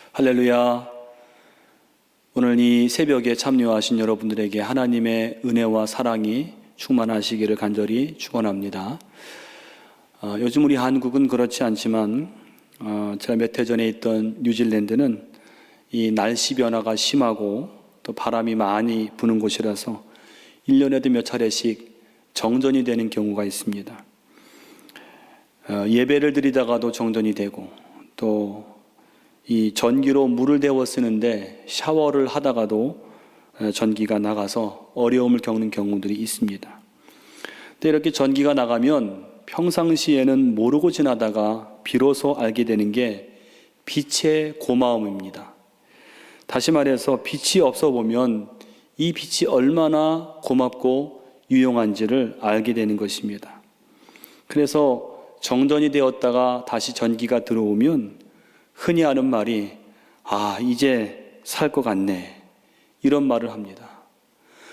할렐루야. 오늘 이 새벽에 참여하신 여러분들에게 하나님의 은혜와 사랑이 충만하시기를 간절히 축원합니다. 요즘 우리 한국은 그렇지 않지만 제가 몇 해 전에 있던 뉴질랜드는 이 날씨 변화가 심하고 또 바람이 많이 부는 곳이라서 1년에도 몇 차례씩 정전이 되는 경우가 있습니다. 예배를 드리다가도 정전이 되고 또 이 전기로 물을 데워 쓰는데 샤워를 하다가도 전기가 나가서 어려움을 겪는 경우들이 있습니다. 근데 이렇게 전기가 나가면 평상시에는 모르고 지나다가 비로소 알게 되는 게 빛의 고마움입니다. 다시 말해서 빛이 없어 보면 이 빛이 얼마나 고맙고 유용한지를 알게 되는 것입니다. 그래서 정전이 되었다가 다시 전기가 들어오면 흔히 하는 말이 이제 살 것 같네, 이런 말을 합니다.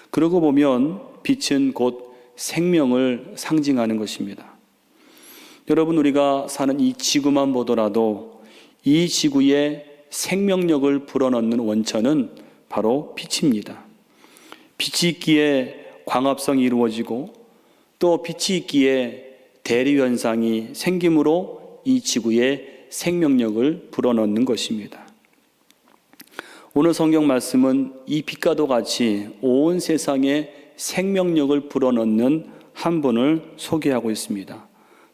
그러고 보면 빛은 곧 생명을 상징하는 것입니다. 여러분, 우리가 사는 이 지구만 보더라도 이 지구에 생명력을 불어넣는 원천은 바로 빛입니다. 빛이 있기에 광합성이 이루어지고 또 빛이 있기에 대리현상이 생김으로 이 지구에 생명력을 불어넣는 것입니다. 오늘 성경 말씀은 이 빛과도 같이 온 세상에 생명력을 불어넣는 한 분을 소개하고 있습니다.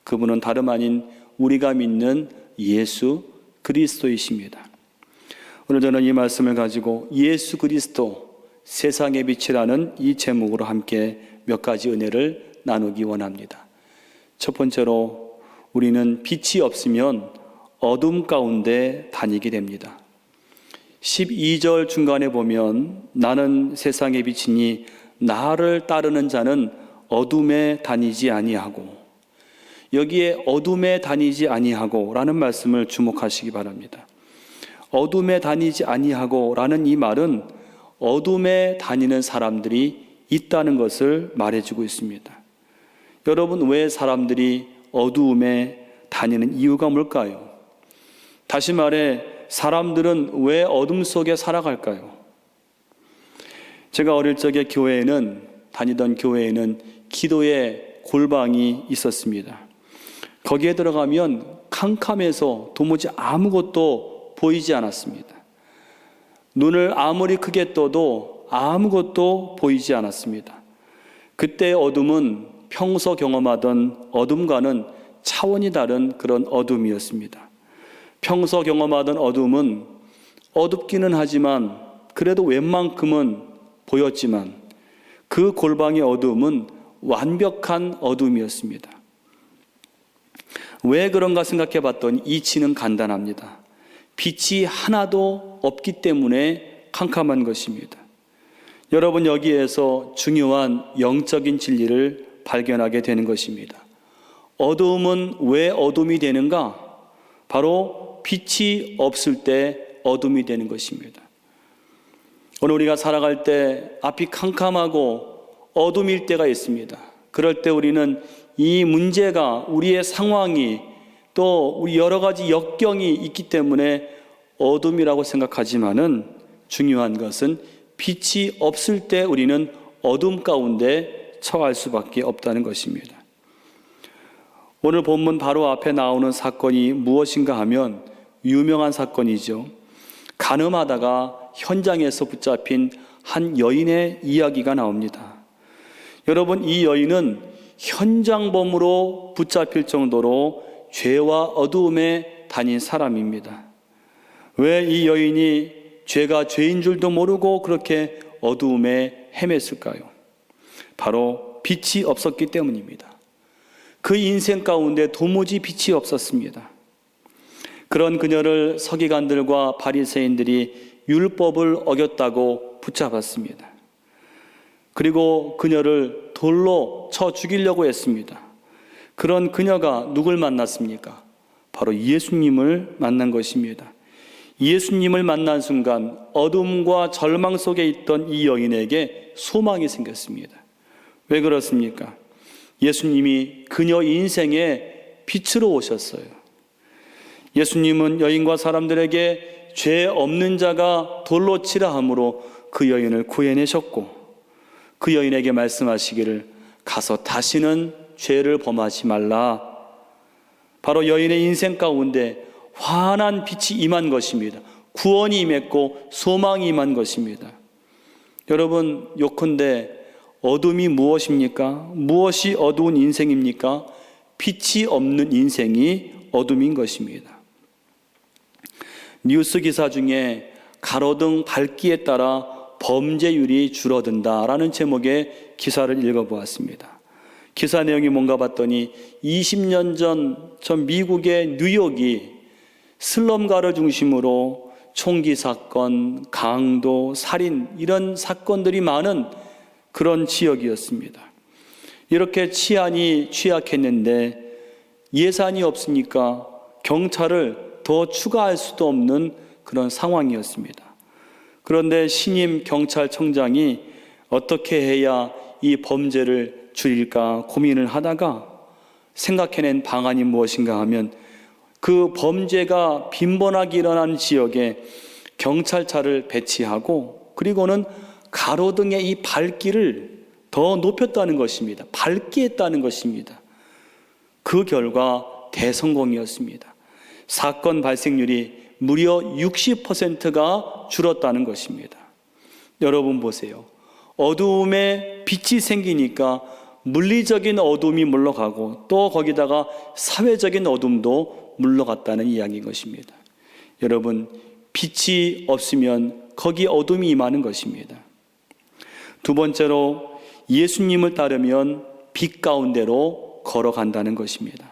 그분은 다름 아닌 우리가 믿는 예수 그리스도이십니다. 오늘 저는 이 말씀을 가지고 예수 그리스도 세상의 빛이라는 이 제목으로 함께 몇 가지 은혜를 나누기 원합니다. 첫 번째로, 우리는 빛이 없으면 어둠 가운데 다니게 됩니다. 12절 중간에 보면 나는 세상의 빛이니 나를 따르는 자는 어둠에 다니지 아니하고, 여기에 어둠에 다니지 아니하고 라는 말씀을 주목하시기 바랍니다. 어둠에 다니지 아니하고 라는 이 말은 어둠에 다니는 사람들이 있다는 것을 말해주고 있습니다. 여러분, 왜 사람들이 어두움에 다니는 이유가 뭘까요? 다시 말해, 사람들은 왜 어둠 속에 살아갈까요? 제가 어릴 적에 다니던 교회에는 기도의 골방이 있었습니다. 거기에 들어가면 캄캄해서 도무지 아무것도 보이지 않았습니다. 눈을 아무리 크게 떠도 아무것도 보이지 않았습니다. 그때의 어둠은 평소 경험하던 어둠과는 차원이 다른 그런 어둠이었습니다. 평소 경험하던 어둠은 어둡기는 하지만 그래도 웬만큼은 보였지만 그 골방의 어둠은 완벽한 어둠이었습니다. 왜 그런가 생각해 봤더니 이치는 간단합니다. 빛이 하나도 없기 때문에 캄캄한 것입니다. 여러분, 여기에서 중요한 영적인 진리를 발견하게 되는 것입니다. 어두움은 왜 어둠이 되는가? 바로 빛이 없을 때 어둠이 되는 것입니다. 오늘 우리가 살아갈 때 앞이 캄캄하고 어둠일 때가 있습니다. 그럴 때 우리는 이 문제가, 우리의 상황이 또 우리 여러 가지 역경이 있기 때문에 어둠이라고 생각하지만은, 중요한 것은 빛이 없을 때 우리는 어둠 가운데 처할 수밖에 없다는 것입니다. 오늘 본문 바로 앞에 나오는 사건이 무엇인가 하면 유명한 사건이죠. 간음하다가 현장에서 붙잡힌 한 여인의 이야기가 나옵니다. 여러분, 이 여인은 현장범으로 붙잡힐 정도로 죄와 어두움에 다닌 사람입니다. 왜 이 여인이 죄가 죄인 줄도 모르고 그렇게 어두움에 헤맸을까요? 바로 빛이 없었기 때문입니다. 그 인생 가운데 도무지 빛이 없었습니다. 그런 그녀를 서기관들과 바리새인들이 율법을 어겼다고 붙잡았습니다. 그리고 그녀를 돌로 쳐 죽이려고 했습니다. 그런 그녀가 누굴 만났습니까? 바로 예수님을 만난 것입니다. 예수님을 만난 순간 어둠과 절망 속에 있던 이 여인에게 소망이 생겼습니다. 왜 그렇습니까? 예수님이 그녀 인생에 빛으로 오셨어요. 예수님은 여인과 사람들에게 죄 없는 자가 돌로 치라 함으로 그 여인을 구해내셨고, 그 여인에게 말씀하시기를 가서 다시는 죄를 범하지 말라. 바로 여인의 인생 가운데 환한 빛이 임한 것입니다. 구원이 임했고 소망이 임한 것입니다. 여러분, 요컨대 어둠이 무엇입니까? 무엇이 어두운 인생입니까? 빛이 없는 인생이 어둠인 것입니다. 뉴스 기사 중에 가로등 밝기에 따라 범죄율이 줄어든다라는 제목의 기사를 읽어보았습니다. 기사 내용이 뭔가 봤더니 20년 전 미국의 뉴욕이 슬럼가를 중심으로 총기 사건, 강도, 살인 이런 사건들이 많은 그런 지역이었습니다. 이렇게 치안이 취약했는데 예산이 없으니까 경찰을 더 추가할 수도 없는 그런 상황이었습니다. 그런데 신임 경찰청장이 어떻게 해야 이 범죄를 줄일까 고민을 하다가 생각해낸 방안이 무엇인가 하면 그 범죄가 빈번하게 일어나는 지역에 경찰차를 배치하고 그리고는 가로등의 이 밝기를 더 높였다는 것입니다. 밝게 했다는 것입니다. 그 결과 대성공이었습니다. 사건 발생률이 무려 60%가 줄었다는 것입니다. 여러분 보세요. 어두움에 빛이 생기니까 물리적인 어둠이 물러가고 또 거기다가 사회적인 어둠도 물러갔다는 이야기인 것입니다. 여러분, 빛이 없으면 거기 어둠이 임하는 것입니다. 두 번째로 예수님을 따르면 빛 가운데로 걸어간다는 것입니다.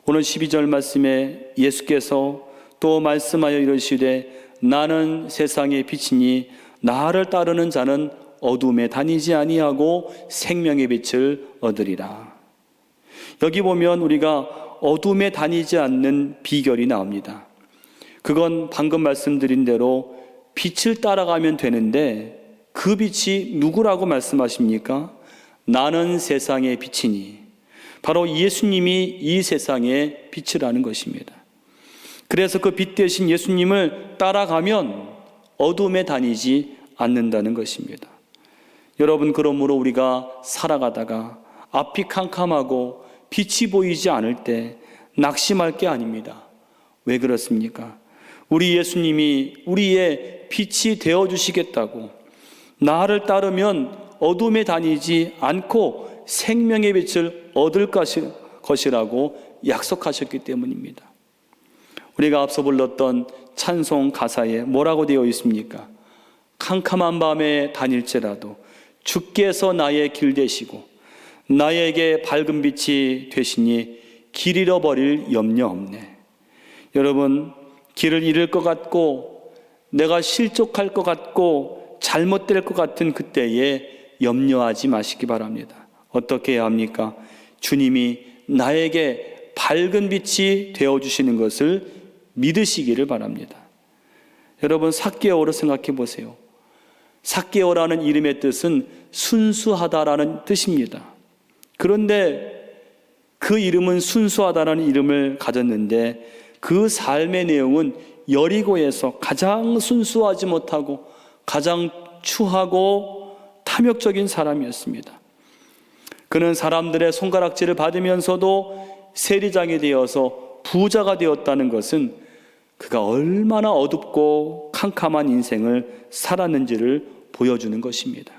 오늘 12절 말씀에 예수께서 또 말씀하여 이르시되 나는 세상의 빛이니 나를 따르는 자는 어둠에 다니지 아니하고 생명의 빛을 얻으리라. 여기 보면 우리가 어둠에 다니지 않는 비결이 나옵니다. 그건 방금 말씀드린 대로 빛을 따라가면 되는데 그 빛이 누구라고 말씀하십니까? 나는 세상의 빛이니. 바로 예수님이 이 세상의 빛이라는 것입니다. 그래서 그 빛 대신 예수님을 따라가면 어둠에 다니지 않는다는 것입니다. 여러분, 그러므로 우리가 살아가다가 앞이 캄캄하고 빛이 보이지 않을 때 낙심할 게 아닙니다. 왜 그렇습니까? 우리 예수님이 우리의 빛이 되어주시겠다고, 나를 따르면 어둠에 다니지 않고 생명의 빛을 얻을 것이라고 약속하셨기 때문입니다. 우리가 앞서 불렀던 찬송 가사에 뭐라고 되어 있습니까? 캄캄한 밤에 다닐지라도 주께서 나의 길 되시고 나에게 밝은 빛이 되시니 길 잃어버릴 염려 없네. 여러분, 길을 잃을 것 같고 내가 실족할 것 같고 잘못될 것 같은 그때에 염려하지 마시기 바랍니다. 어떻게 해야 합니까? 주님이 나에게 밝은 빛이 되어주시는 것을 믿으시기를 바랍니다. 여러분, 삭개오를 생각해 보세요. 삭개오라는 이름의 뜻은 순수하다라는 뜻입니다. 그런데 그 이름은 순수하다라는 이름을 가졌는데 그 삶의 내용은 여리고에서 가장 순수하지 못하고 가장 추하고 탐욕적인 사람이었습니다. 그는 사람들의 손가락질을 받으면서도 세리장이 되어서 부자가 되었다는 것은 그가 얼마나 어둡고 캄캄한 인생을 살았는지를 보여주는 것입니다.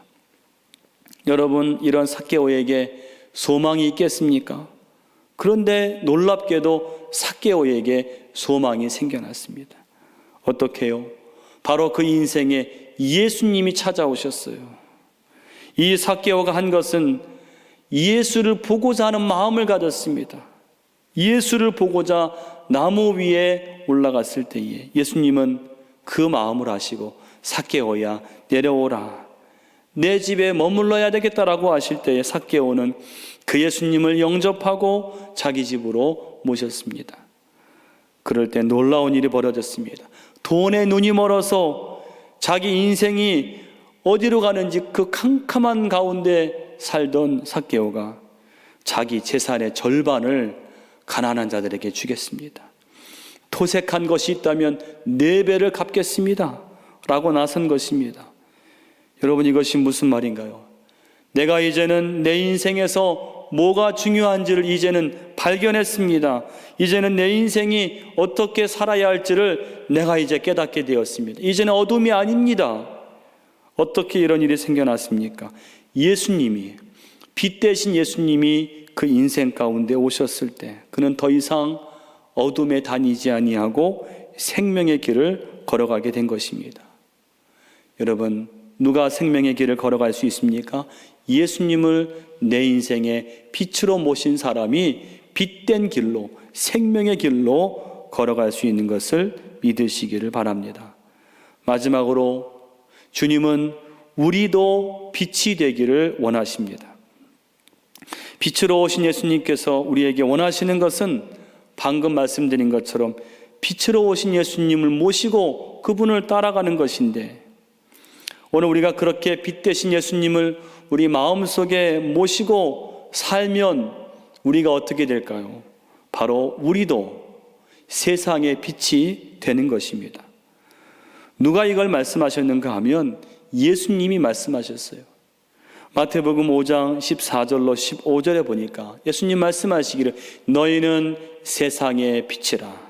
여러분, 이런 삭개오에게 소망이 있겠습니까? 그런데 놀랍게도 삭개오에게 소망이 생겨났습니다. 어떻게 해요? 바로 그 인생에 예수님이 찾아오셨어요. 이 삭개오가 한 것은 예수를 보고자 하는 마음을 가졌습니다. 예수를 보고자 나무 위에 올라갔을 때에 예수님은 그 마음을 아시고 삭개오야 내려오라, 내 집에 머물러야 되겠다라고 하실 때에 삭개오는 그 예수님을 영접하고 자기 집으로 모셨습니다. 그럴 때 놀라운 일이 벌어졌습니다. 돈에 눈이 멀어서 자기 인생이 어디로 가는지 그 캄캄한 가운데 살던 삭개오가 자기 재산의 절반을 가난한 자들에게 주겠습니다. 토색한 것이 있다면 4배를 갚겠습니다 라고 나선 것입니다. 여러분, 이것이 무슨 말인가요? 내가 이제는 내 인생에서 뭐가 중요한지를 이제는 발견했습니다. 이제는 내 인생이 어떻게 살아야 할지를 내가 이제 깨닫게 되었습니다. 이제는 어둠이 아닙니다. 어떻게 이런 일이 생겨났습니까? 예수님이, 빛 대신 예수님이 그 인생 가운데 오셨을 때 그는 더 이상 어둠에 다니지 아니하고 생명의 길을 걸어가게 된 것입니다. 여러분, 누가 생명의 길을 걸어갈 수 있습니까? 예수님을 내 인생의 빛으로 모신 사람이 빛된 길로, 생명의 길로 걸어갈 수 있는 것을 믿으시기를 바랍니다. 마지막으로 주님은 우리도 빛이 되기를 원하십니다. 빛으로 오신 예수님께서 우리에게 원하시는 것은 방금 말씀드린 것처럼 빛으로 오신 예수님을 모시고 그분을 따라가는 것인데, 오늘 우리가 그렇게 빛 되신 예수님을 우리 마음속에 모시고 살면 우리가 어떻게 될까요? 바로 우리도 세상의 빛이 되는 것입니다. 누가 이걸 말씀하셨는가 하면 예수님이 말씀하셨어요. 마태복음 5장 14절로 15절에 보니까 예수님 말씀하시기를 너희는 세상의 빛이라.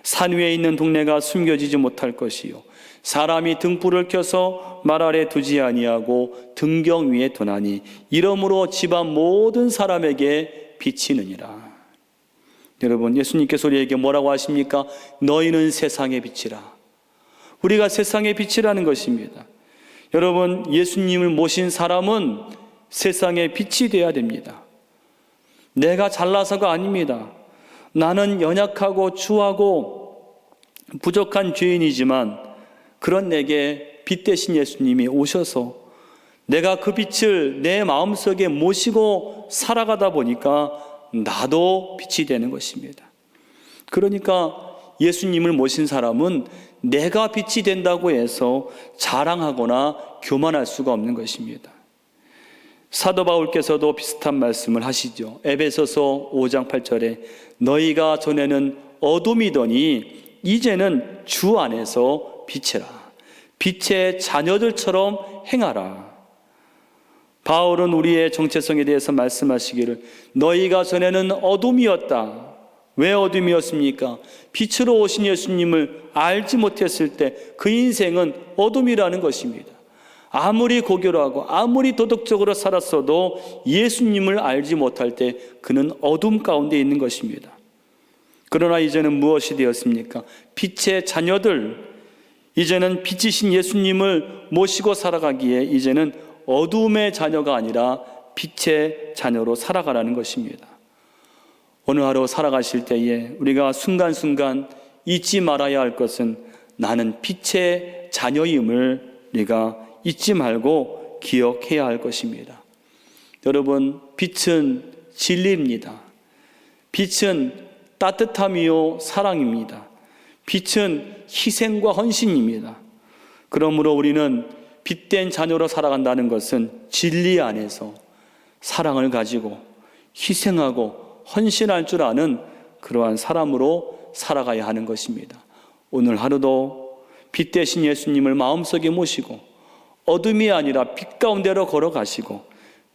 산 위에 있는 동네가 숨겨지지 못할 것이요 사람이 등불을 켜서 말 아래 두지 아니하고 등경 위에 두나니 이러므로 집안 모든 사람에게 비치느니라. 여러분, 예수님께서 우리에게 뭐라고 하십니까? 너희는 세상의 빛이라. 우리가 세상의 빛이라는 것입니다. 여러분, 예수님을 모신 사람은 세상의 빛이 되어야 됩니다. 내가 잘나서가 아닙니다. 나는 연약하고 추하고 부족한 죄인이지만 그런 내게 빛 대신 예수님이 오셔서 내가 그 빛을 내 마음속에 모시고 살아가다 보니까 나도 빛이 되는 것입니다. 그러니까 예수님을 모신 사람은 내가 빛이 된다고 해서 자랑하거나 교만할 수가 없는 것입니다. 사도 바울께서도 비슷한 말씀을 하시죠. 에베소서 5장 8절에 너희가 전에는 어둠이더니 이제는 주 안에서 빛이라. 빛의 자녀들처럼 행하라. 바울은 우리의 정체성에 대해서 말씀하시기를 너희가 전에는 어둠이었다. 왜 어둠이었습니까? 빛으로 오신 예수님을 알지 못했을 때 그 인생은 어둠이라는 것입니다. 아무리 고결하고 아무리 도덕적으로 살았어도 예수님을 알지 못할 때 그는 어둠 가운데 있는 것입니다. 그러나 이제는 무엇이 되었습니까? 빛의 자녀들, 이제는 빛이신 예수님을 모시고 살아가기에 이제는 어둠의 자녀가 아니라 빛의 자녀로 살아가라는 것입니다. 어느 하루 살아가실 때에 우리가 순간순간 잊지 말아야 할 것은 나는 빛의 자녀임을 우리가 잊지 말고 기억해야 할 것입니다. 여러분, 빛은 진리입니다. 빛은 따뜻함이요 사랑입니다. 빛은 희생과 헌신입니다. 그러므로 우리는 빛된 자녀로 살아간다는 것은 진리 안에서 사랑을 가지고 희생하고 헌신할 줄 아는 그러한 사람으로 살아가야 하는 것입니다. 오늘 하루도 빛 대신 예수님을 마음속에 모시고 어둠이 아니라 빛 가운데로 걸어가시고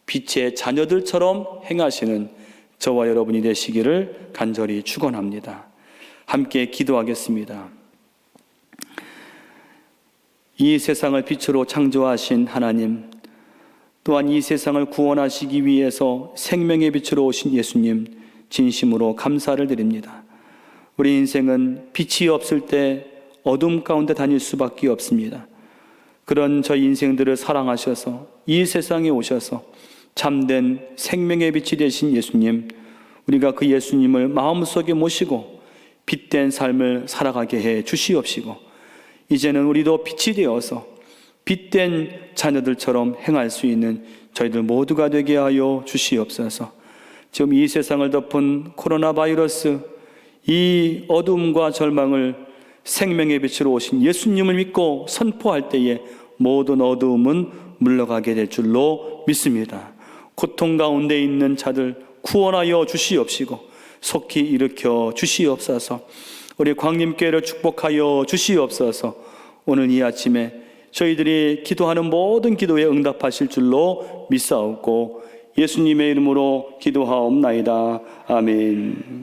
빛의 자녀들처럼 행하시는 저와 여러분이 되시기를 간절히 축원합니다. 함께 기도하겠습니다. 이 세상을 빛으로 창조하신 하나님, 또한 이 세상을 구원하시기 위해서 생명의 빛으로 오신 예수님, 진심으로 감사를 드립니다. 우리 인생은 빛이 없을 때 어둠 가운데 다닐 수밖에 없습니다. 그런 저희 인생들을 사랑하셔서 이 세상에 오셔서 참된 생명의 빛이 되신 예수님, 우리가 그 예수님을 마음속에 모시고 빛된 삶을 살아가게 해 주시옵시고, 이제는 우리도 빛이 되어서 빛된 자녀들처럼 행할 수 있는 저희들 모두가 되게 하여 주시옵소서. 지금 이 세상을 덮은 코로나 바이러스, 이 어둠과 절망을 생명의 빛으로 오신 예수님을 믿고 선포할 때에 모든 어두움은 물러가게 될 줄로 믿습니다. 고통 가운데 있는 자들 구원하여 주시옵시고 속히 일으켜 주시옵소서. 우리 광림교회를 축복하여 주시옵소서. 오늘 이 아침에 저희들이 기도하는 모든 기도에 응답하실 줄로 믿사옵고 예수님의 이름으로 기도하옵나이다. 아멘.